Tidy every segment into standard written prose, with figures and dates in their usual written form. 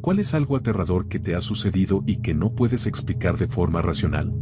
¿Cuál es algo aterrador que te ha sucedido y que no puedes explicar de forma racional?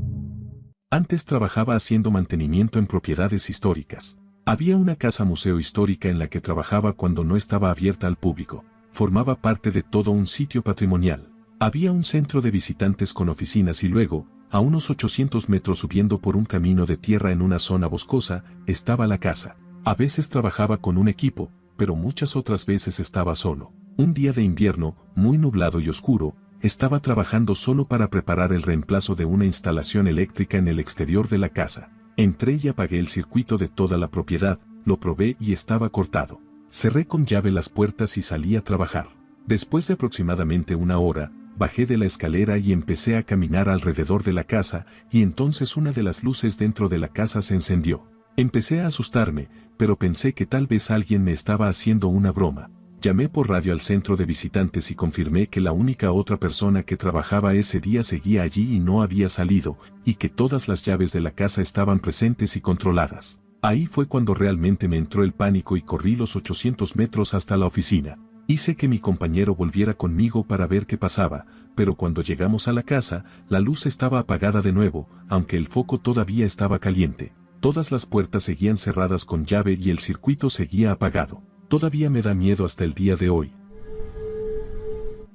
Antes trabajaba haciendo mantenimiento en propiedades históricas. Había una casa museo histórica en la que trabajaba cuando no estaba abierta al público. Formaba parte de todo un sitio patrimonial. Había un centro de visitantes con oficinas y luego, a unos 800 metros subiendo por un camino de tierra en una zona boscosa, estaba la casa. A veces trabajaba con un equipo, pero muchas otras veces estaba solo. Un día de invierno, muy nublado y oscuro, estaba trabajando solo para preparar el reemplazo de una instalación eléctrica en el exterior de la casa. Entré y apagué el circuito de toda la propiedad, lo probé y estaba cortado. Cerré con llave las puertas y salí a trabajar. Después de aproximadamente una hora, bajé de la escalera y empecé a caminar alrededor de la casa, y entonces una de las luces dentro de la casa se encendió. Empecé a asustarme, pero pensé que tal vez alguien me estaba haciendo una broma. Llamé por radio al centro de visitantes y confirmé que la única otra persona que trabajaba ese día seguía allí y no había salido, y que todas las llaves de la casa estaban presentes y controladas. Ahí fue cuando realmente me entró el pánico y corrí los 800 metros hasta la oficina. Hice que mi compañero volviera conmigo para ver qué pasaba, pero cuando llegamos a la casa, la luz estaba apagada de nuevo, aunque el foco todavía estaba caliente. Todas las puertas seguían cerradas con llave y el circuito seguía apagado. Todavía me da miedo hasta el día de hoy.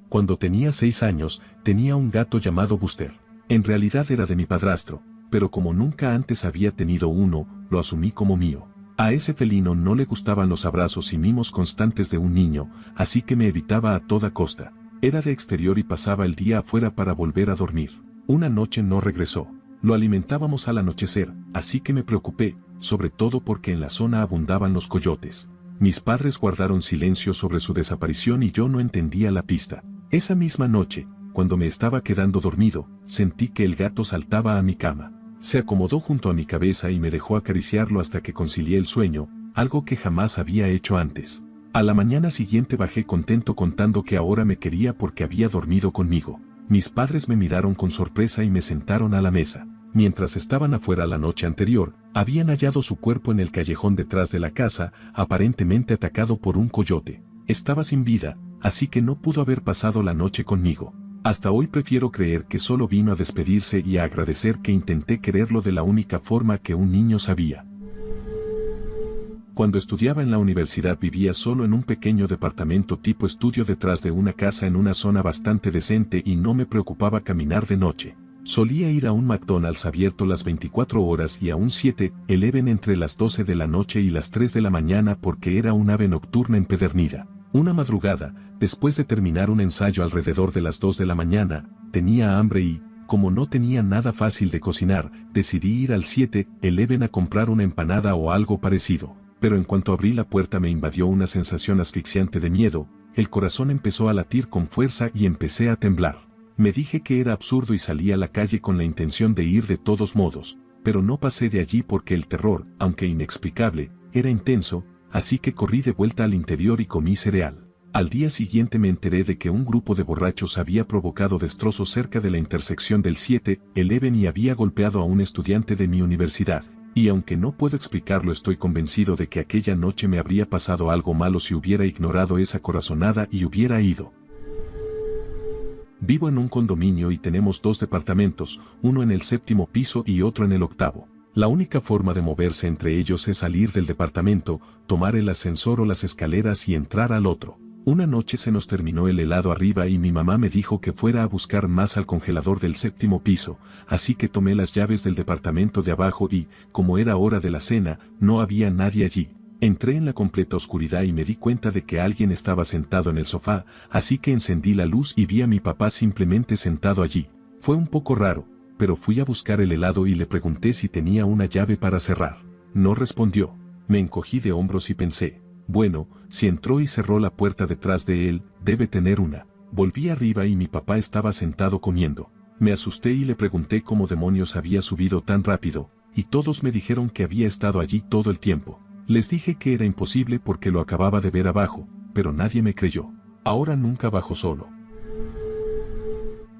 Cuando tenía 6 años, tenía un gato llamado Buster. En realidad era de mi padrastro, pero como nunca antes había tenido uno, lo asumí como mío. A ese felino no le gustaban los abrazos y mimos constantes de un niño, así que me evitaba a toda costa. Era de exterior y pasaba el día afuera para volver a dormir. Una noche no regresó. Lo alimentábamos al anochecer, así que me preocupé, sobre todo porque en la zona abundaban los coyotes. Mis padres guardaron silencio sobre su desaparición y yo no entendía la pista. Esa misma noche, cuando me estaba quedando dormido, sentí que el gato saltaba a mi cama. Se acomodó junto a mi cabeza y me dejó acariciarlo hasta que concilié el sueño, algo que jamás había hecho antes. A la mañana siguiente bajé contento contando que ahora me quería porque había dormido conmigo. Mis padres me miraron con sorpresa y me sentaron a la mesa. Mientras estaban afuera la noche anterior, habían hallado su cuerpo en el callejón detrás de la casa, aparentemente atacado por un coyote. Estaba sin vida, así que no pudo haber pasado la noche conmigo. Hasta hoy prefiero creer que solo vino a despedirse y a agradecer que intenté quererlo de la única forma que un niño sabía. Cuando estudiaba en la universidad vivía solo en un pequeño departamento tipo estudio detrás de una casa en una zona bastante decente y no me preocupaba caminar de noche. Solía ir a un McDonald's abierto las 24 horas y a un 7-Eleven entre las 12 de la noche y las 3 de la mañana porque era un ave nocturna empedernida. Una madrugada, después de terminar un ensayo alrededor de las 2 de la mañana, tenía hambre y, como no tenía nada fácil de cocinar, decidí ir al 7-Eleven a comprar una empanada o algo parecido. Pero en cuanto abrí la puerta me invadió una sensación asfixiante de miedo, el corazón empezó a latir con fuerza y empecé a temblar. Me dije que era absurdo y salí a la calle con la intención de ir de todos modos, pero no pasé de allí porque el terror, aunque inexplicable, era intenso, así que corrí de vuelta al interior y comí cereal. Al día siguiente me enteré de que un grupo de borrachos había provocado destrozos cerca de la intersección del 7-Eleven y había golpeado a un estudiante de mi universidad, y aunque no puedo explicarlo estoy convencido de que aquella noche me habría pasado algo malo si hubiera ignorado esa corazonada y hubiera ido. Vivo en un condominio y tenemos 2 departamentos, uno en el 7º piso y otro en el 8º. La única forma de moverse entre ellos es salir del departamento, tomar el ascensor o las escaleras y entrar al otro. Una noche se nos terminó el helado arriba y mi mamá me dijo que fuera a buscar más al congelador del 7º piso, así que tomé las llaves del departamento de abajo y, como era hora de la cena, no había nadie allí. Entré en la completa oscuridad y me di cuenta de que alguien estaba sentado en el sofá, así que encendí la luz y vi a mi papá simplemente sentado allí. Fue un poco raro, pero fui a buscar el helado y le pregunté si tenía una llave para cerrar. No respondió. Me encogí de hombros y pensé, bueno, si entró y cerró la puerta detrás de él, debe tener una. Volví arriba y mi papá estaba sentado comiendo. Me asusté y le pregunté cómo demonios había subido tan rápido, y todos me dijeron que había estado allí todo el tiempo. Les dije que era imposible porque lo acababa de ver abajo, pero nadie me creyó. Ahora nunca bajo solo.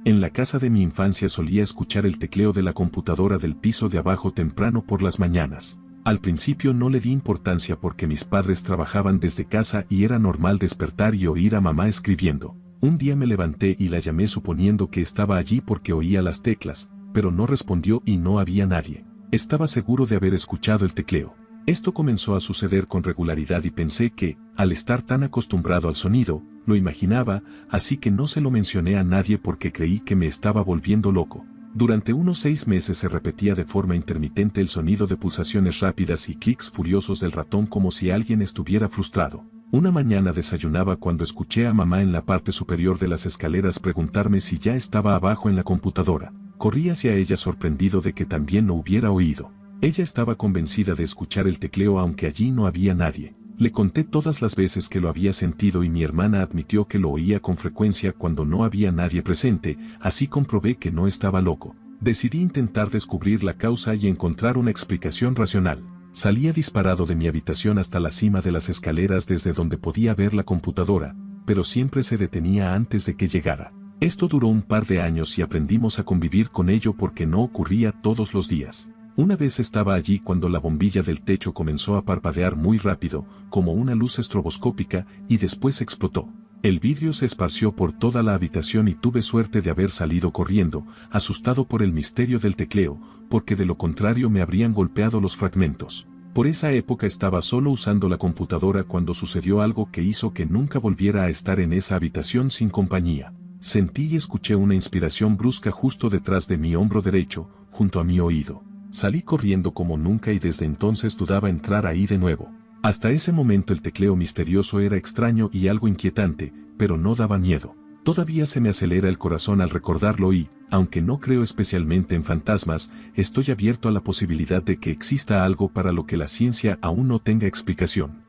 En la casa de mi infancia solía escuchar el tecleo de la computadora del piso de abajo temprano por las mañanas. Al principio no le di importancia porque mis padres trabajaban desde casa y era normal despertar y oír a mamá escribiendo. Un día me levanté y la llamé suponiendo que estaba allí porque oía las teclas, pero no respondió y no había nadie. Estaba seguro de haber escuchado el tecleo. Esto comenzó a suceder con regularidad y pensé que, al estar tan acostumbrado al sonido, lo imaginaba, así que no se lo mencioné a nadie porque creí que me estaba volviendo loco. Durante unos 6 meses se repetía de forma intermitente el sonido de pulsaciones rápidas y clics furiosos del ratón como si alguien estuviera frustrado. Una mañana desayunaba cuando escuché a mamá en la parte superior de las escaleras preguntarme si ya estaba abajo en la computadora. Corrí hacia ella sorprendido de que también lo hubiera oído. Ella estaba convencida de escuchar el tecleo aunque allí no había nadie. Le conté todas las veces que lo había sentido y mi hermana admitió que lo oía con frecuencia cuando no había nadie presente, así comprobé que no estaba loco. Decidí intentar descubrir la causa y encontrar una explicación racional. Salía disparado de mi habitación hasta la cima de las escaleras desde donde podía ver la computadora, pero siempre se detenía antes de que llegara. Esto duró un par de años y aprendimos a convivir con ello porque no ocurría todos los días. Una vez estaba allí cuando la bombilla del techo comenzó a parpadear muy rápido, como una luz estroboscópica, y después explotó. El vidrio se esparció por toda la habitación y tuve suerte de haber salido corriendo, asustado por el misterio del tecleo, porque de lo contrario me habrían golpeado los fragmentos. Por esa época estaba solo usando la computadora cuando sucedió algo que hizo que nunca volviera a estar en esa habitación sin compañía. Sentí y escuché una inspiración brusca justo detrás de mi hombro derecho, junto a mi oído. Salí corriendo como nunca y desde entonces dudaba entrar ahí de nuevo. Hasta ese momento el tecleo misterioso era extraño y algo inquietante, pero no daba miedo. Todavía se me acelera el corazón al recordarlo y, aunque no creo especialmente en fantasmas, estoy abierto a la posibilidad de que exista algo para lo que la ciencia aún no tenga explicación.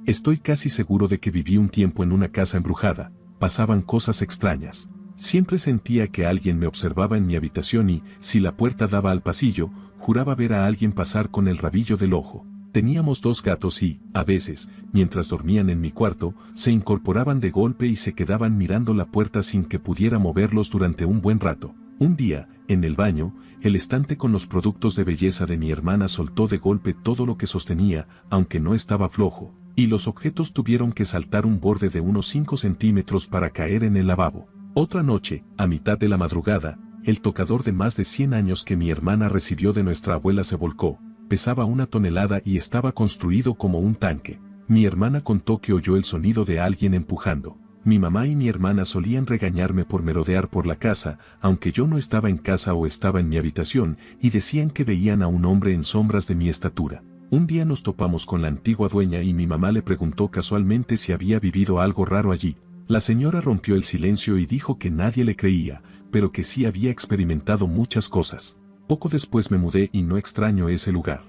Estoy casi seguro de que viví un tiempo en una casa embrujada. Pasaban cosas extrañas. Siempre sentía que alguien me observaba en mi habitación y, si la puerta daba al pasillo, juraba ver a alguien pasar con el rabillo del ojo. Teníamos 2 gatos y, a veces, mientras dormían en mi cuarto, se incorporaban de golpe y se quedaban mirando la puerta sin que pudiera moverlos durante un buen rato. Un día, en el baño, el estante con los productos de belleza de mi hermana soltó de golpe todo lo que sostenía, aunque no estaba flojo, y los objetos tuvieron que saltar un borde de unos 5 centímetros para caer en el lavabo. Otra noche, a mitad de la madrugada, el tocador de más de 100 años que mi hermana recibió de nuestra abuela se volcó. Pesaba 1 tonelada y estaba construido como un tanque. Mi hermana contó que oyó el sonido de alguien empujando. Mi mamá y mi hermana solían regañarme por merodear por la casa, aunque yo no estaba en casa o estaba en mi habitación, y decían que veían a un hombre en sombras de mi estatura. Un día nos topamos con la antigua dueña y mi mamá le preguntó casualmente si había vivido algo raro allí. La señora rompió el silencio y dijo que nadie le creía, pero que sí había experimentado muchas cosas. Poco después me mudé y no extraño ese lugar.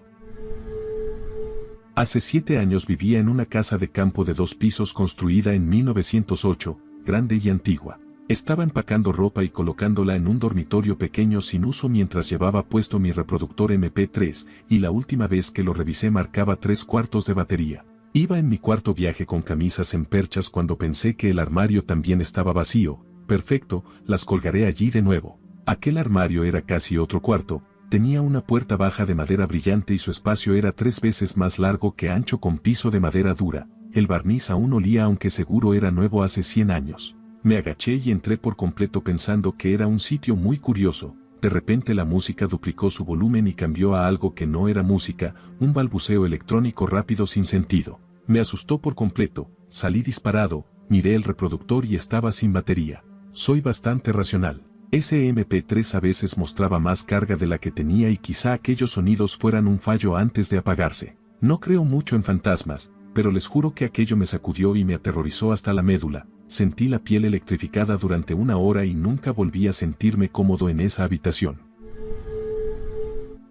Hace 7 años vivía en una casa de campo de 2 pisos construida en 1908, grande y antigua. Estaba empacando ropa y colocándola en un dormitorio pequeño sin uso mientras llevaba puesto mi reproductor MP3, y la última vez que lo revisé marcaba 3/4 de batería. Iba en mi cuarto viaje con camisas en perchas cuando pensé que el armario también estaba vacío. Perfecto, las colgaré allí de nuevo. Aquel armario era casi otro cuarto, tenía una puerta baja de madera brillante y su espacio era 3 veces más largo que ancho con piso de madera dura. El barniz aún olía aunque seguro era nuevo hace 100 años. Me agaché y entré por completo pensando que era un sitio muy curioso. De repente la música duplicó su volumen y cambió a algo que no era música, un balbuceo electrónico rápido sin sentido. Me asustó por completo, salí disparado, miré el reproductor y estaba sin batería. Soy bastante racional. Ese MP3 a veces mostraba más carga de la que tenía y quizá aquellos sonidos fueran un fallo antes de apagarse. No creo mucho en fantasmas, pero les juro que aquello me sacudió y me aterrorizó hasta la médula. Sentí la piel electrificada durante 1 hora y nunca volví a sentirme cómodo en esa habitación.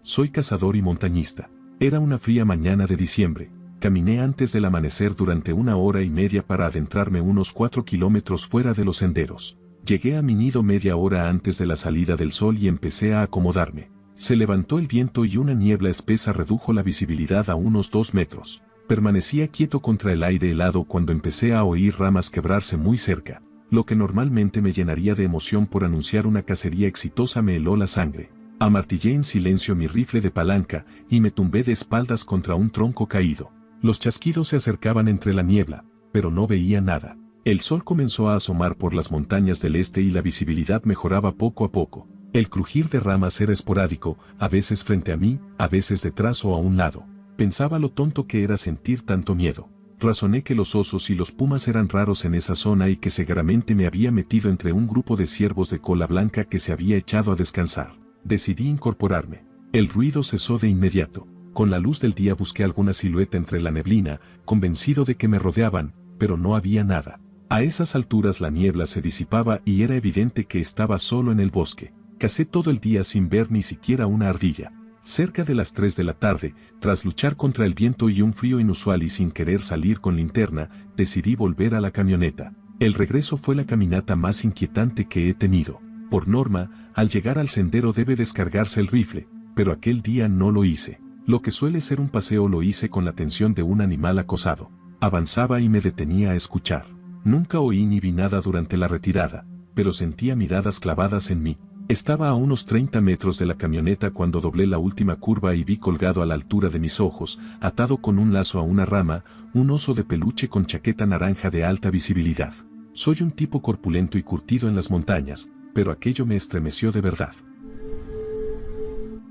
Soy cazador y montañista. Era una fría mañana de diciembre. Caminé antes del amanecer durante 1 hora y media para adentrarme unos 4 kilómetros fuera de los senderos. Llegué a mi nido media hora antes de la salida del sol y empecé a acomodarme. Se levantó el viento y una niebla espesa redujo la visibilidad a unos 2 metros. Permanecía quieto contra el aire helado cuando empecé a oír ramas quebrarse muy cerca. Lo que normalmente me llenaría de emoción por anunciar una cacería exitosa me heló la sangre. Amartillé en silencio mi rifle de palanca y me tumbé de espaldas contra un tronco caído. Los chasquidos se acercaban entre la niebla, pero no veía nada. El sol comenzó a asomar por las montañas del este y la visibilidad mejoraba poco a poco. El crujir de ramas era esporádico, a veces frente a mí, a veces detrás o a un lado. Pensaba lo tonto que era sentir tanto miedo. Razoné que los osos y los pumas eran raros en esa zona y que seguramente me había metido entre un grupo de ciervos de cola blanca que se había echado a descansar. Decidí incorporarme. El ruido cesó de inmediato. Con la luz del día busqué alguna silueta entre la neblina, convencido de que me rodeaban, pero no había nada. A esas alturas la niebla se disipaba y era evidente que estaba solo en el bosque. Cacé todo el día sin ver ni siquiera una ardilla. Cerca de las 3 de la tarde, tras luchar contra el viento y un frío inusual y sin querer salir con linterna, decidí volver a la camioneta. El regreso fue la caminata más inquietante que he tenido. Por norma, al llegar al sendero debe descargarse el rifle, pero aquel día no lo hice. Lo que suele ser un paseo lo hice con la atención de un animal acosado. Avanzaba y me detenía a escuchar. Nunca oí ni vi nada durante la retirada, pero sentía miradas clavadas en mí. Estaba a unos 30 metros de la camioneta cuando doblé la última curva y vi colgado a la altura de mis ojos, atado con un lazo a una rama, un oso de peluche con chaqueta naranja de alta visibilidad. Soy un tipo corpulento y curtido en las montañas, pero aquello me estremeció de verdad.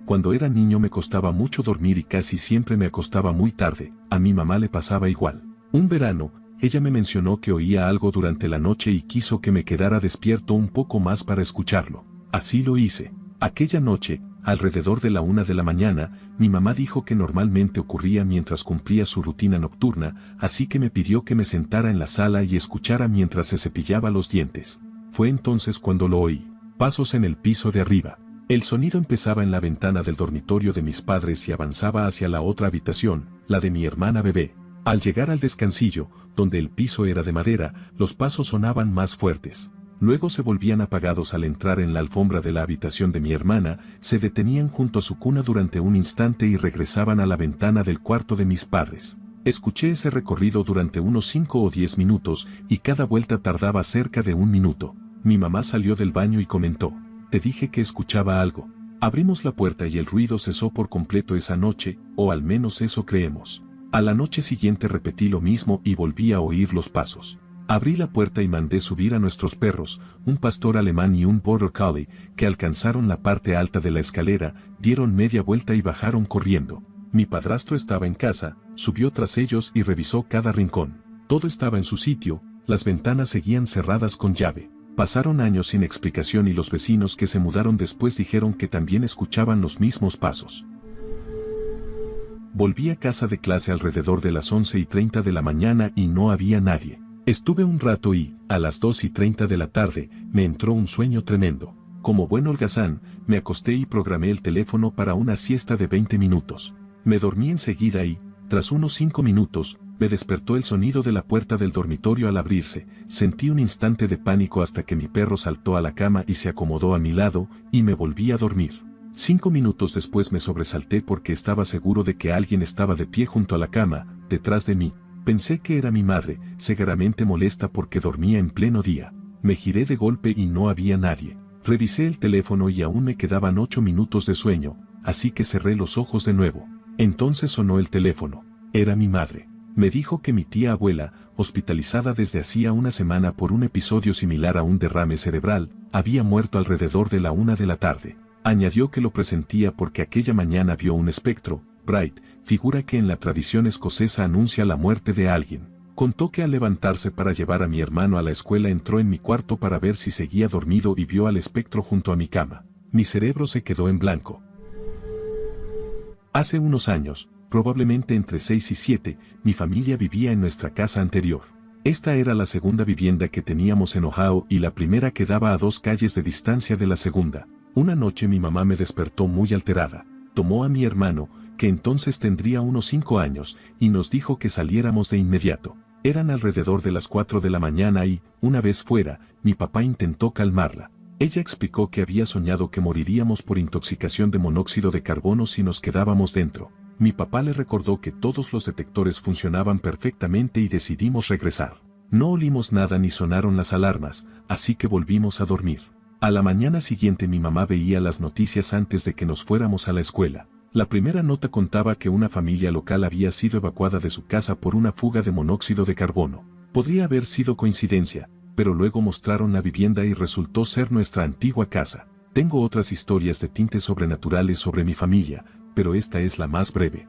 Cuando era niño me costaba mucho dormir y casi siempre me acostaba muy tarde. A mi mamá le pasaba igual. Un verano, ella me mencionó que oía algo durante la noche y quiso que me quedara despierto un poco más para escucharlo. Así lo hice. Aquella noche, alrededor de la 1 de la mañana, mi mamá dijo que normalmente ocurría mientras cumplía su rutina nocturna, así que me pidió que me sentara en la sala y escuchara mientras se cepillaba los dientes. Fue entonces cuando lo oí. Pasos en el piso de arriba. El sonido empezaba en la ventana del dormitorio de mis padres y avanzaba hacia la otra habitación, la de mi hermana bebé. Al llegar al descansillo, donde el piso era de madera, los pasos sonaban más fuertes. Luego se volvían apagados al entrar en la alfombra de la habitación de mi hermana, se detenían junto a su cuna durante un instante y regresaban a la ventana del cuarto de mis padres. Escuché ese recorrido durante unos 5 o 10 minutos y cada vuelta tardaba cerca de 1 minuto. Mi mamá salió del baño y comentó: «Te dije que escuchaba algo». Abrimos la puerta y el ruido cesó por completo esa noche, o al menos eso creemos. A la noche siguiente repetí lo mismo y volví a oír los pasos. Abrí la puerta y mandé subir a nuestros perros, un pastor alemán y un border collie, que alcanzaron la parte alta de la escalera, dieron media vuelta y bajaron corriendo. Mi padrastro estaba en casa, subió tras ellos y revisó cada rincón. Todo estaba en su sitio, las ventanas seguían cerradas con llave. Pasaron años sin explicación y los vecinos que se mudaron después dijeron que también escuchaban los mismos pasos. Volví a casa de clase alrededor de las 11:30 de la mañana y no había nadie. Estuve un rato y, a las 2:30 de la tarde, me entró un sueño tremendo. Como buen holgazán, me acosté y programé el teléfono para una siesta de 20 minutos. Me dormí enseguida y, tras unos 5 minutos, me despertó el sonido de la puerta del dormitorio al abrirse. Sentí un instante de pánico hasta que mi perro saltó a la cama y se acomodó a mi lado, y me volví a dormir. 5 minutos después me sobresalté porque estaba seguro de que alguien estaba de pie junto a la cama, detrás de mí. Pensé que era mi madre, seguramente molesta porque dormía en pleno día. Me giré de golpe y no había nadie. Revisé el teléfono y aún me quedaban 8 minutos de sueño, así que cerré los ojos de nuevo. Entonces sonó el teléfono. Era mi madre. Me dijo que mi tía abuela, hospitalizada desde hacía una semana por un episodio similar a un derrame cerebral, había muerto alrededor de la 1 de la tarde. Añadió que lo presentía porque aquella mañana vio un espectro, Bright, figura que en la tradición escocesa anuncia la muerte de alguien. Contó que al levantarse para llevar a mi hermano a la escuela entró en mi cuarto para ver si seguía dormido y vio al espectro junto a mi cama. Mi cerebro se quedó en blanco. Hace unos años, probablemente entre 6 y 7, mi familia vivía en nuestra casa anterior. Esta era la segunda vivienda que teníamos en Ohio y la primera quedaba a 2 calles de distancia de la segunda. Una noche mi mamá me despertó muy alterada. Tomó a mi hermano, que entonces tendría unos 5 años, y nos dijo que saliéramos de inmediato. Eran alrededor de las 4 de la mañana y, una vez fuera, mi papá intentó calmarla. Ella explicó que había soñado que moriríamos por intoxicación de monóxido de carbono si nos quedábamos dentro. Mi papá le recordó que todos los detectores funcionaban perfectamente y decidimos regresar. No olimos nada ni sonaron las alarmas, así que volvimos a dormir. A la mañana siguiente mi mamá veía las noticias antes de que nos fuéramos a la escuela. La primera nota contaba que una familia local había sido evacuada de su casa por una fuga de monóxido de carbono. Podría haber sido coincidencia, pero luego mostraron la vivienda y resultó ser nuestra antigua casa. Tengo otras historias de tintes sobrenaturales sobre mi familia, pero esta es la más breve.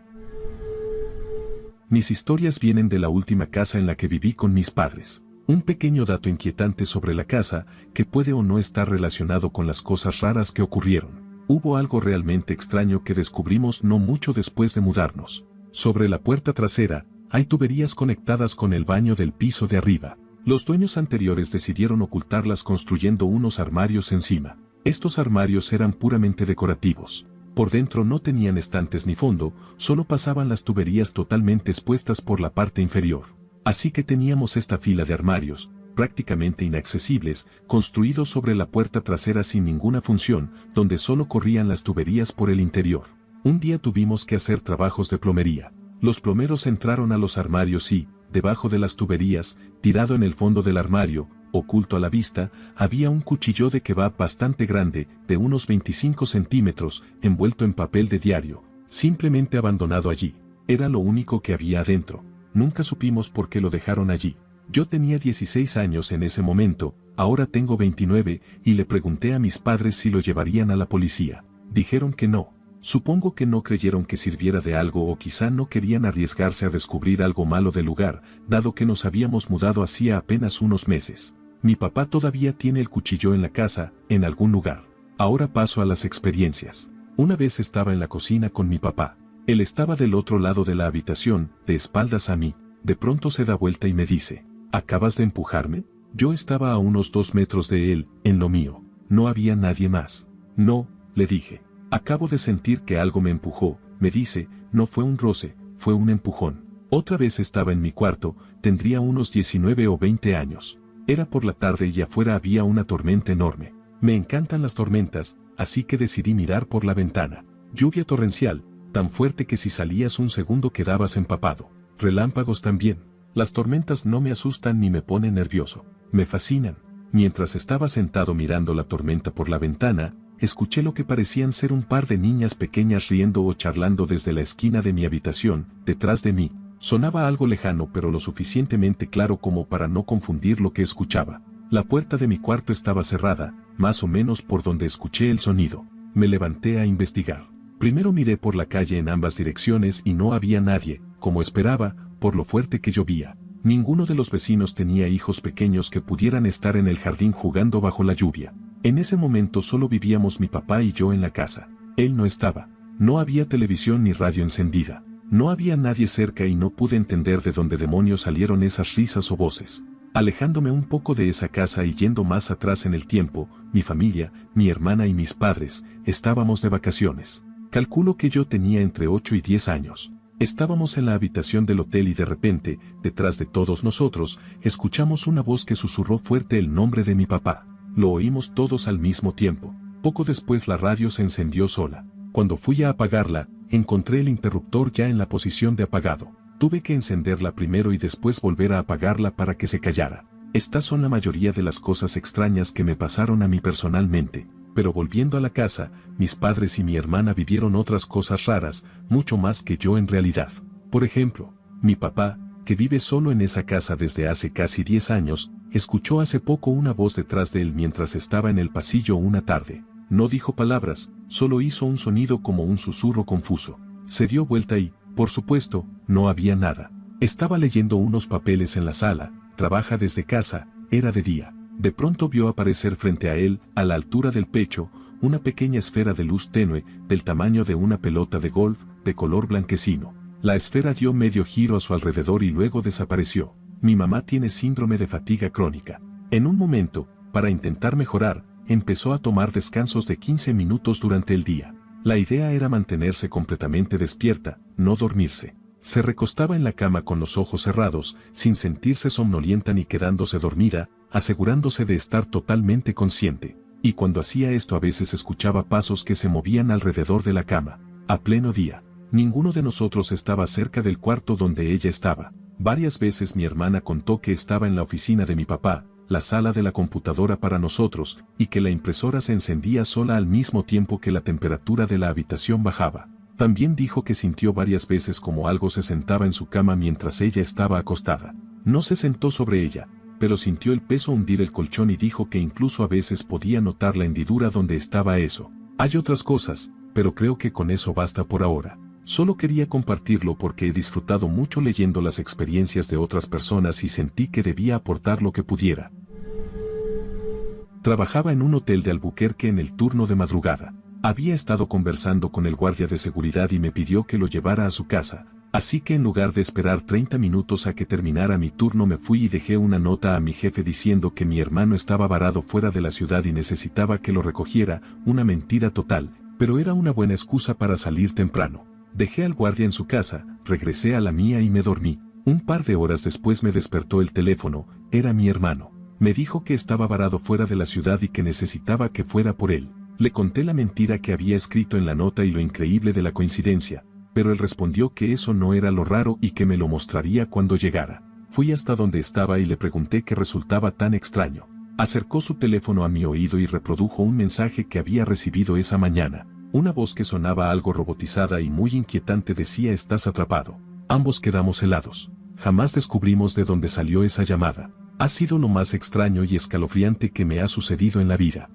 Mis historias vienen de la última casa en la que viví con mis padres. Un pequeño dato inquietante sobre la casa, que puede o no estar relacionado con las cosas raras que ocurrieron. Hubo algo realmente extraño que descubrimos no mucho después de mudarnos. Sobre la puerta trasera, hay tuberías conectadas con el baño del piso de arriba. Los dueños anteriores decidieron ocultarlas construyendo unos armarios encima. Estos armarios eran puramente decorativos. Por dentro no tenían estantes ni fondo, solo pasaban las tuberías totalmente expuestas por la parte inferior. Así que teníamos esta fila de armarios, prácticamente inaccesibles, construidos sobre la puerta trasera sin ninguna función, donde solo corrían las tuberías por el interior. Un día tuvimos que hacer trabajos de plomería. Los plomeros entraron a los armarios y, debajo de las tuberías, tirado en el fondo del armario, oculto a la vista, había un cuchillo de kebab bastante grande, de unos 25 centímetros, envuelto en papel de diario, simplemente abandonado allí. Era lo único que había adentro. Nunca supimos por qué lo dejaron allí. Yo tenía 16 años en ese momento, ahora tengo 29, y le pregunté a mis padres si lo llevarían a la policía. Dijeron que no. Supongo que no creyeron que sirviera de algo o quizá no querían arriesgarse a descubrir algo malo del lugar, dado que nos habíamos mudado hacía apenas unos meses. Mi papá todavía tiene el cuchillo en la casa, en algún lugar. Ahora paso a las experiencias. Una vez estaba en la cocina con mi papá. Él estaba del otro lado de la habitación, de espaldas a mí. De pronto se da vuelta y me dice, ¿acabas de empujarme? Yo estaba a unos 2 metros de él, en lo mío. No había nadie más. No, le dije. Acabo de sentir que algo me empujó. Me dice, no fue un roce, fue un empujón. Otra vez estaba en mi cuarto, tendría unos 19 o 20 años. Era por la tarde y afuera había una tormenta enorme. Me encantan las tormentas, así que decidí mirar por la ventana. Lluvia torrencial, tan fuerte que si salías un segundo quedabas empapado. Relámpagos también. Las tormentas no me asustan ni me ponen nervioso. Me fascinan. Mientras estaba sentado mirando la tormenta por la ventana, escuché lo que parecían ser un par de niñas pequeñas riendo o charlando desde la esquina de mi habitación, detrás de mí. Sonaba algo lejano pero lo suficientemente claro como para no confundir lo que escuchaba. La puerta de mi cuarto estaba cerrada, más o menos por donde escuché el sonido. Me levanté a investigar. Primero miré por la calle en ambas direcciones y no había nadie, como esperaba, por lo fuerte que llovía. Ninguno de los vecinos tenía hijos pequeños que pudieran estar en el jardín jugando bajo la lluvia. En ese momento solo vivíamos mi papá y yo en la casa. Él no estaba. No había televisión ni radio encendida. No había nadie cerca y no pude entender de dónde demonios salieron esas risas o voces. Alejándome un poco de esa casa y yendo más atrás en el tiempo, mi familia, mi hermana y mis padres, estábamos de vacaciones. Calculo que yo tenía entre 8 y 10 años. Estábamos en la habitación del hotel y de repente, detrás de todos nosotros, escuchamos una voz que susurró fuerte el nombre de mi papá. Lo oímos todos al mismo tiempo. Poco después la radio se encendió sola. Cuando fui a apagarla, encontré el interruptor ya en la posición de apagado. Tuve que encenderla primero y después volver a apagarla para que se callara. Estas son la mayoría de las cosas extrañas que me pasaron a mí personalmente. Pero volviendo a la casa, mis padres y mi hermana vivieron otras cosas raras, mucho más que yo en realidad. Por ejemplo, mi papá, que vive solo en esa casa desde hace casi 10 años, escuchó hace poco una voz detrás de él mientras estaba en el pasillo una tarde. No dijo palabras, solo hizo un sonido como un susurro confuso. Se dio vuelta y, por supuesto, no había nada. Estaba leyendo unos papeles en la sala, trabaja desde casa, era de día. De pronto vio aparecer frente a él, a la altura del pecho, una pequeña esfera de luz tenue, del tamaño de una pelota de golf, de color blanquecino. La esfera dio medio giro a su alrededor y luego desapareció. Mi mamá tiene síndrome de fatiga crónica. En un momento, para intentar mejorar, empezó a tomar descansos de 15 minutos durante el día. La idea era mantenerse completamente despierta, no dormirse. Se recostaba en la cama con los ojos cerrados, sin sentirse somnolienta ni quedándose dormida, asegurándose de estar totalmente consciente. Y cuando hacía esto a veces escuchaba pasos que se movían alrededor de la cama. A pleno día. Ninguno de nosotros estaba cerca del cuarto donde ella estaba. Varias veces mi hermana contó que estaba en la oficina de mi papá, la sala de la computadora para nosotros, y que la impresora se encendía sola al mismo tiempo que la temperatura de la habitación bajaba. También dijo que sintió varias veces como algo se sentaba en su cama mientras ella estaba acostada. No se sentó sobre ella, pero sintió el peso hundir el colchón y dijo que incluso a veces podía notar la hendidura donde estaba eso. Hay otras cosas, pero creo que con eso basta por ahora. Solo quería compartirlo porque he disfrutado mucho leyendo las experiencias de otras personas y sentí que debía aportar lo que pudiera. Trabajaba en un hotel de Albuquerque en el turno de madrugada. Había estado conversando con el guardia de seguridad y me pidió que lo llevara a su casa, así que en lugar de esperar 30 minutos a que terminara mi turno me fui y dejé una nota a mi jefe diciendo que mi hermano estaba varado fuera de la ciudad y necesitaba que lo recogiera, una mentira total, pero era una buena excusa para salir temprano. Dejé al guardia en su casa, regresé a la mía y me dormí. Un par de horas después me despertó el teléfono, era mi hermano. Me dijo que estaba varado fuera de la ciudad y que necesitaba que fuera por él. Le conté la mentira que había escrito en la nota y lo increíble de la coincidencia, pero él respondió que eso no era lo raro y que me lo mostraría cuando llegara. Fui hasta donde estaba y le pregunté qué resultaba tan extraño. Acercó su teléfono a mi oído y reprodujo un mensaje que había recibido esa mañana. Una voz que sonaba algo robotizada y muy inquietante decía: "Estás atrapado". Ambos quedamos helados. Jamás descubrimos de dónde salió esa llamada. Ha sido lo más extraño y escalofriante que me ha sucedido en la vida.